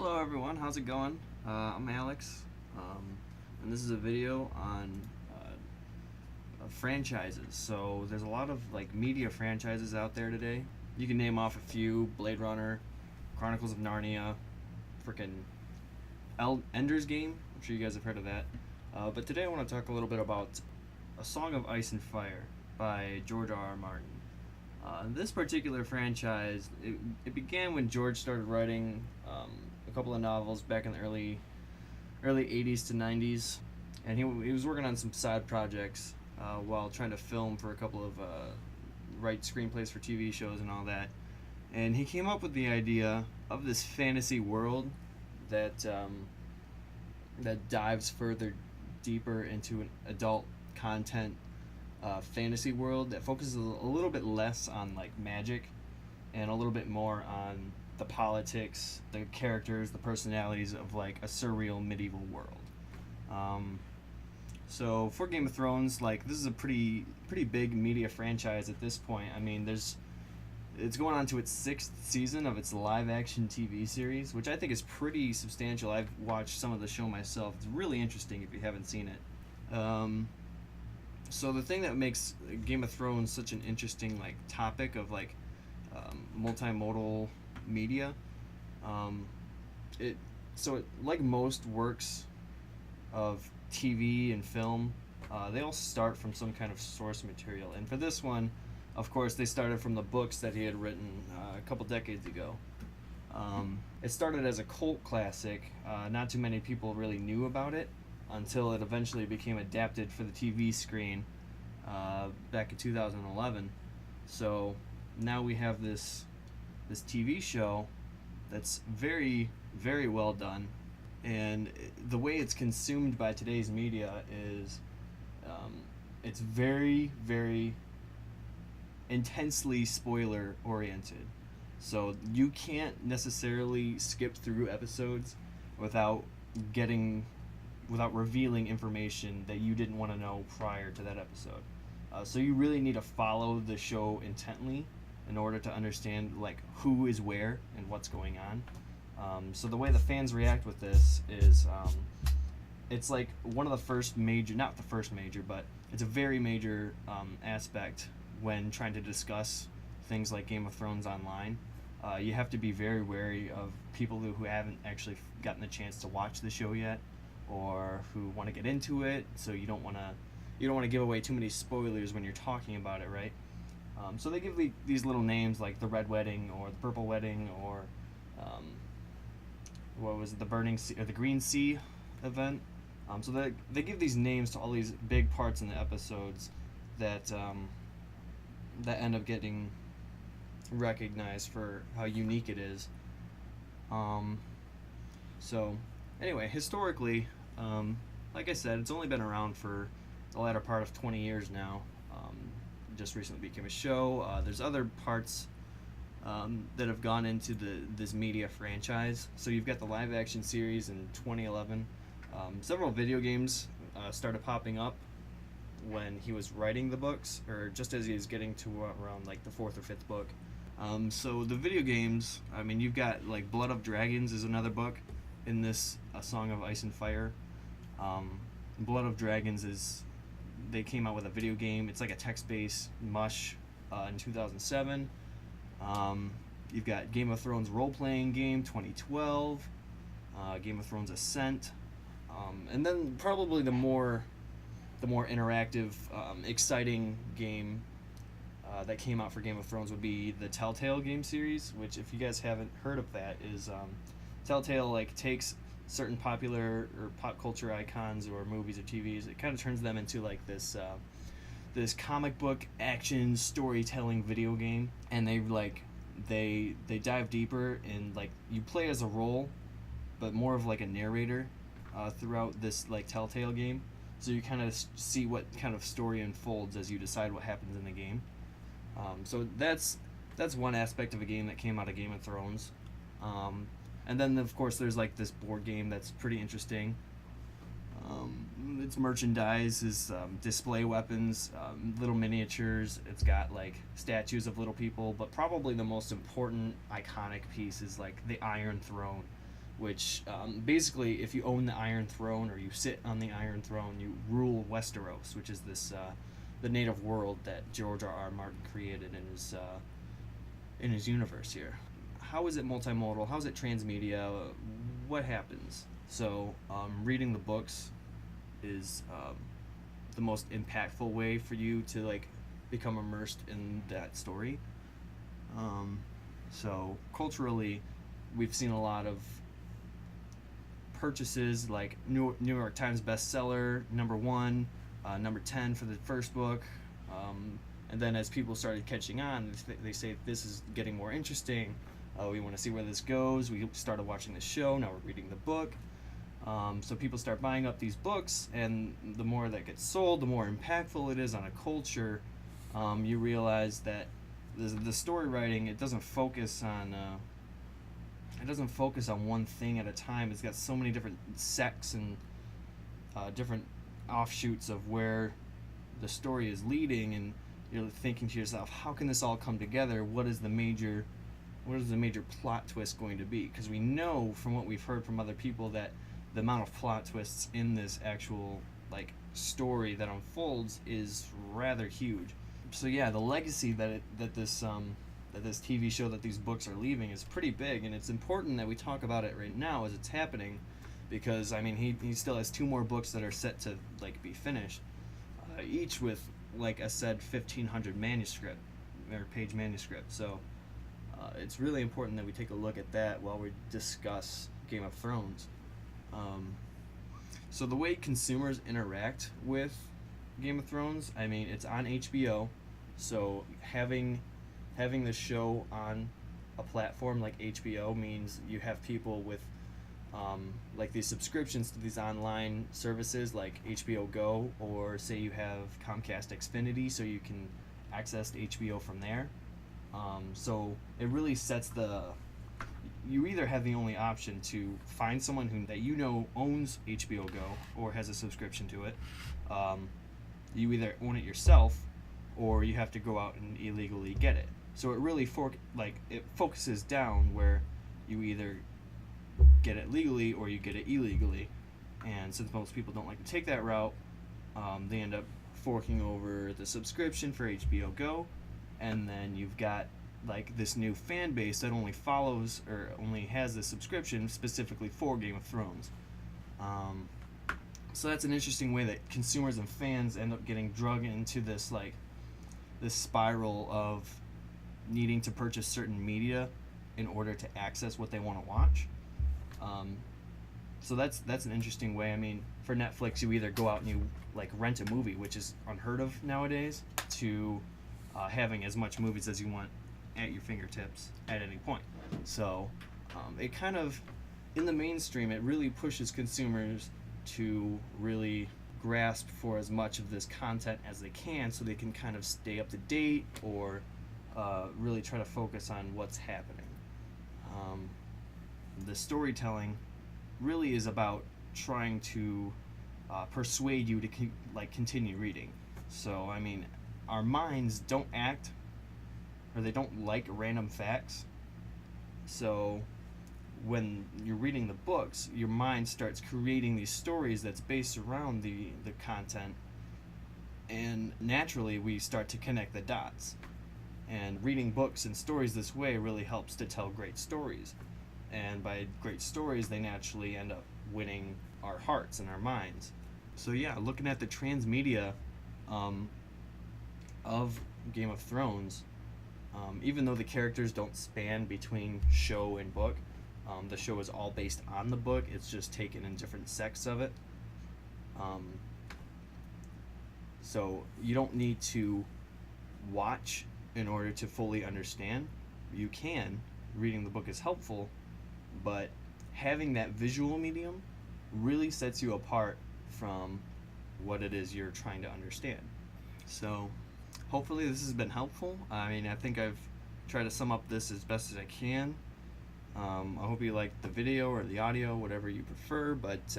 Hello everyone, how's it going? I'm Alex, and this is a video on franchises. So there's a lot of media franchises out there today. You can name off a few: Blade Runner, Chronicles of Narnia, freaking Ender's Game. I'm sure you guys have heard of that. But today I want to talk a little bit about A Song of Ice and Fire by George R. R. Martin. This particular franchise, it began when George started writing a couple of novels back in the early 80s to 90s, and he was working on some side projects while trying to film for a couple of write screenplays for TV shows and all that. And he came up with the idea of this fantasy world that that dives further deeper into an adult content fantasy world that focuses a little bit less on magic and a little bit more on the politics, the characters, the personalities of a surreal medieval world. So for Game of Thrones, this is a pretty big media franchise at this point. I mean, it's going on to its 6th season of its live action TV series, which I think is pretty substantial. I've watched some of the show myself. It's really interesting if you haven't seen it. So the thing that makes Game of Thrones such an interesting topic of multimodal media, like most works of TV and film, they all start from some kind of source material. And for this one, of course, they started from the books that he had written a couple decades ago. It started as a cult classic. Not too many people really knew about it until it eventually became adapted for the TV screen back in 2011. So now we have this TV show that's very, very well done, and the way it's consumed by today's media is it's very, very intensely spoiler oriented. So you can't necessarily skip through episodes without revealing information that you didn't want to know prior to that episode. So you really need to follow the show intently in order to understand who is where and what's going on. So the way the fans react with this is it's one of the first major, not the first major, but it's a very major aspect when trying to discuss things like Game of Thrones online. You have to be very wary of people who haven't actually gotten the chance to watch the show yet, or who want to get into it. So you don't want to give away too many spoilers when you're talking about it, right? So they give these little names like the Red Wedding or the Purple Wedding, or what was it, the Burning Sea or the Green Sea event. So they give these names to all these big parts in the episodes that end up getting recognized for how unique it is. So anyway, historically, like I said, it's only been around for the latter part of 20 years now. Just recently became a show. There's other parts that have gone into this media franchise. So you've got the live action series in 2011. Several video games started popping up when he was writing the books, or just as he was getting to around the 4th or 5th book. So the video games, I mean, you've got Blood of Dragons is another book in this A Song of Ice and Fire. Blood of Dragons they came out with a video game. It's like a text-based mush in 2007. You've got Game of Thrones role-playing game 2012, Game of Thrones Ascent, and then probably the more interactive, exciting game that came out for Game of Thrones would be the Telltale game series, which, if you guys haven't heard of that, is Telltale takes certain popular or pop culture icons or movies or TVs. It kind of turns them into this comic book action storytelling video game, and they dive deeper, and you play as a role, but more of a narrator throughout this Telltale game. So you kind of see what kind of story unfolds as you decide what happens in the game. So that's one aspect of a game that came out of Game of Thrones. And then, of course, there's this board game that's pretty interesting. Its merchandise is display weapons, little miniatures. It's got statues of little people, but probably the most important iconic piece is the Iron Throne. which basically, if you own the Iron Throne or you sit on the Iron Throne, you rule Westeros, which is this the native world that George R. R. Martin created in his universe here. How is it multimodal? How is it transmedia? What happens? So, reading the books is the most impactful way for you to like become immersed in that story. So culturally, we've seen a lot of purchases like New York Times bestseller, #1, #10 for the first book. And then as people started catching on, they say this is getting more interesting. We want to see where this goes. We started watching the show. Now we're reading the book. So people start buying up these books, and the more that gets sold, the more impactful it is on a culture. You realize that the story writing, it doesn't focus on one thing at a time. It's got so many different sects and different offshoots of where the story is leading, and you're thinking to yourself, how can this all come together? What is the major plot twist going to be? Because we know from what we've heard from other people that the amount of plot twists in this actual like story that unfolds is rather huge. So yeah, the legacy that this TV show, that these books are leaving, is pretty big, and it's important that we talk about it right now as it's happening, because I mean he still has 2 more books that are set to like be finished, each with, like I said, 1,500 page manuscript. So it's really important that we take a look at that while we discuss Game of Thrones. So the way consumers interact with Game of Thrones, I mean, it's on HBO, so having the show on a platform like HBO means you have people with like these subscriptions to these online services like HBO Go, or say you have Comcast Xfinity, so you can access HBO from there. So it really sets you either have the only option to find someone that you know owns HBO Go or has a subscription to it. You either own it yourself, or you have to go out and illegally get it. So it really it focuses down where you either get it legally or you get it illegally. And since most people don't like to take that route, they end up forking over the subscription for HBO Go, and then you've got like this new fan base that only follows or only has the subscription specifically for Game of Thrones. So that's an interesting way that consumers and fans end up getting dragged into this spiral of needing to purchase certain media in order to access what they want to watch. So that's an interesting way. I mean, for Netflix, you either go out and you like rent a movie, which is unheard of nowadays, to having as much movies as you want at your fingertips at any point. So it kind of, in the mainstream, it really pushes consumers to really grasp for as much of this content as they can, so they can kind of stay up to date or really try to focus on what's happening. The storytelling really is about trying to persuade you to continue reading. So I mean, our minds don't act, or they don't like random facts. So when you're reading the books, your mind starts creating these stories that's based around the content, and naturally we start to connect the dots. And reading books and stories this way really helps to tell great stories. And by great stories, they naturally end up winning our hearts and our minds. So yeah, looking at the transmedia of Game of Thrones, even though the characters don't span between show and book, the show is all based on the book. It's just taken in different sects of it. So you don't need to watch in order to fully understand. You can. Reading the book is helpful, but having that visual medium really sets you apart from what it is you're trying to understand. So hopefully this has been helpful. I mean, I think I've tried to sum up this as best as I can. I hope you liked the video or the audio, whatever you prefer, but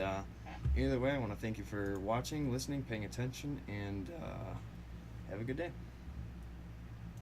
either way, I want to thank you for watching, listening, paying attention, and have a good day.